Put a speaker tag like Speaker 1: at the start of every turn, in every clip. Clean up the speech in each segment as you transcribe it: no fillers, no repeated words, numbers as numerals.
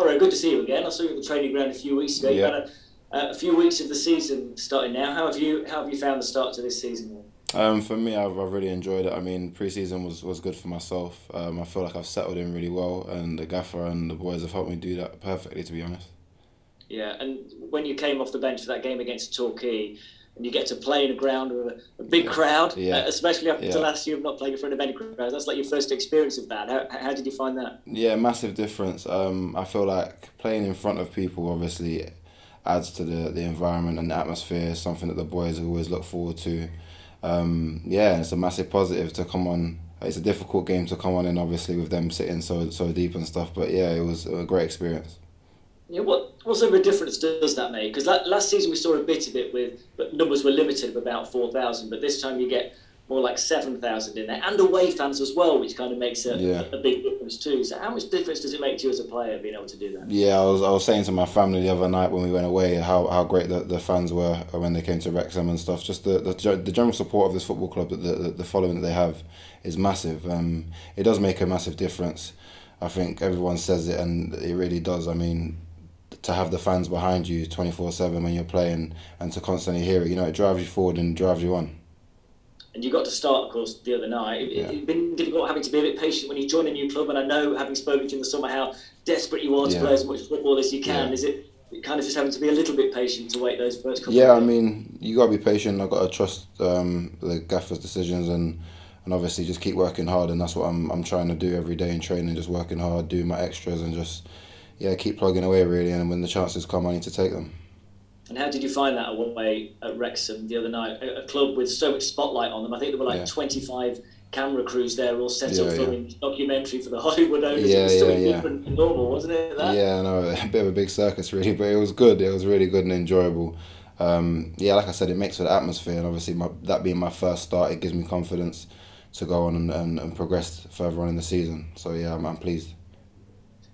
Speaker 1: Very good to see you again. I saw you at the training ground a few weeks ago. You've
Speaker 2: Yeah.
Speaker 1: had a few weeks of the season starting now. How have you found the start to this season?
Speaker 2: For me, I've really enjoyed it. I mean, pre-season was good for myself. I feel like I've settled in really well, and the gaffer and the boys have helped me do that perfectly, to be honest.
Speaker 1: Yeah, and when you came off the bench for that game against Torquay, and you get to play in a ground with a big crowd,
Speaker 2: Yeah.
Speaker 1: especially after
Speaker 2: Yeah.
Speaker 1: last year of not playing in front of any crowd, that's like your first experience of that. How did you find that?
Speaker 2: Yeah, massive difference. I feel like playing in front of people obviously adds to the environment and the atmosphere. Something that the boys always look forward to. Yeah, it's a massive positive to come on. It's a difficult game to come on in, obviously, with them sitting so deep and stuff. But yeah, it was a great experience.
Speaker 1: Yeah, what sort of a difference does that make? Because last season we saw a bit of it but numbers were limited of about 4,000. But this time you get more like 7,000 in there, and away fans as well, which kind of makes a big difference too. So how much difference does it make to you as a player being able to do that?
Speaker 2: Yeah, I was saying to my family the other night when we went away how great the fans were when they came to Wrexham and stuff. Just the general support of this football club, the following that they have, is massive. It does make a massive difference. I think everyone says it, and it really does. I mean, to have the fans behind you 24/7 when you're playing, and to constantly hear it, it drives you forward and drives you on.
Speaker 1: And you got to start, of course, the other night. It's been difficult having to be a bit patient when you join a new club, and I know, having spoken to you in the summer, how desperate you are to play as much football as you can. Is it kind of just having to be a little bit patient to wait those first couple of
Speaker 2: Yeah, I
Speaker 1: games?
Speaker 2: mean, you got to be patient. I've got to trust the gaffer's decisions and obviously just keep working hard, and that's what I'm trying to do every day in training, just working hard, doing my extras and just, keep plugging away really, and when the chances come, I need to take them.
Speaker 1: And how did you find that away at Wrexham the other night? A club with so much spotlight on them. I think there were like 25 camera crews there all set up filming a documentary for the Hollywood owners. It was something different and normal, wasn't it?
Speaker 2: Yeah, no, a bit of a big circus really, but it was good. It was really good and enjoyable. Like I said, it makes for the atmosphere, and obviously that being my first start, it gives me confidence to go on and progress further on in the season. So yeah, I'm pleased.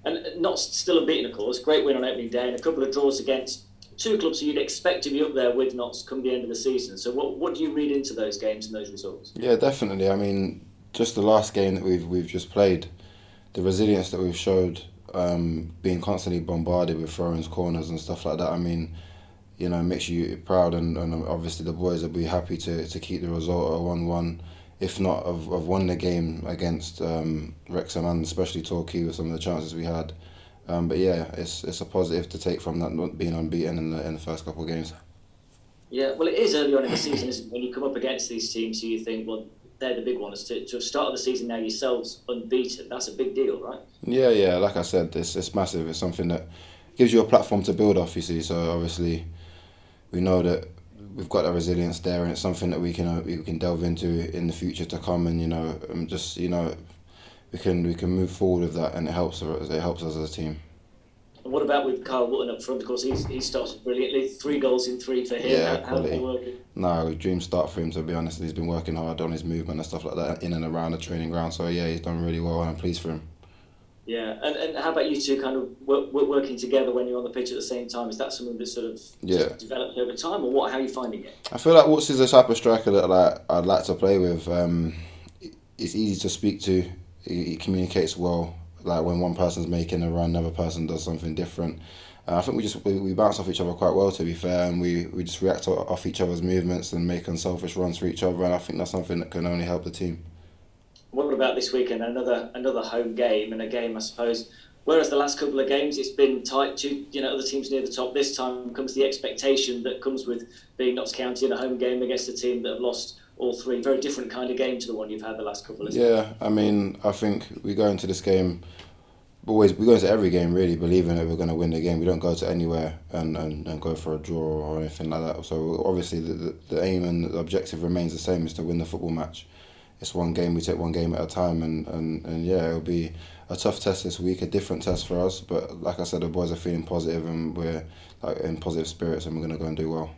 Speaker 1: And not still unbeaten, of course. Great win on opening day and a couple of draws against two clubs who you'd expect to be up there with Notts come the end of the season. So what do you read into those games and those results?
Speaker 2: Yeah, definitely. I mean, just the last game that we've just played, the resilience that we've showed, being constantly bombarded with throw-ins, corners and stuff like that. I mean, it makes you proud, and obviously the boys will be happy to keep the result at 1-1, if not of won the game against Wrexham and especially Torquay with some of the chances we had. But yeah, it's a positive to take from that, not being unbeaten in the first couple of games.
Speaker 1: Yeah, well, it is early on in the season, isn't it? When you come up against these teams, so you think, well, they're the big ones. To have started the season now yourselves unbeaten, that's a big deal, right?
Speaker 2: Yeah. Like I said, it's massive. It's something that gives you a platform to build off. You see, so obviously we know that we've got that resilience there, and it's something that we can delve into in the future to come, and we can move forward with that, and it helps us as a team.
Speaker 1: And what about with Carl Wotton up front? Of course, he started brilliantly. 3 goals in 3 for him.
Speaker 2: Yeah,
Speaker 1: How's
Speaker 2: quality.
Speaker 1: he working?
Speaker 2: No, dream start for him, to be honest. He's been working hard on his movement and stuff like that in and around the training ground. So yeah, he's done really well, and I'm pleased for him.
Speaker 1: Yeah, and how about you two kind of working together when you're on the pitch at the same time? Is that something that sort of just developed over time, or what? How are you finding it?
Speaker 2: I feel like Watts is the type of striker that I'd like to play with. It's easy to speak to. He communicates well. Like when one person's making a run, another person does something different. I think we bounce off each other quite well, to be fair, and we just react off each other's movements and make unselfish runs for each other, and I think that's something that can only help the team.
Speaker 1: What about this weekend? Another home game, and a game, I suppose, whereas the last couple of games it's been tight to other teams near the top. This time comes the expectation that comes with being Notts County in a home game against a team that have lost all 3. Very different kind of game to the one you've had the last couple of times.
Speaker 2: Yeah, I mean, I think we go into this game, we go into every game really believing that we're going to win the game. We don't go to anywhere and go for a draw or anything like that. So obviously the aim and the objective remains the same, is to win the football match. It's one game, we take one game at a time, and yeah, it'll be a tough test this week, a different test for us. But like I said, the boys are feeling positive, and we're in positive spirits, and we're going to go and do well.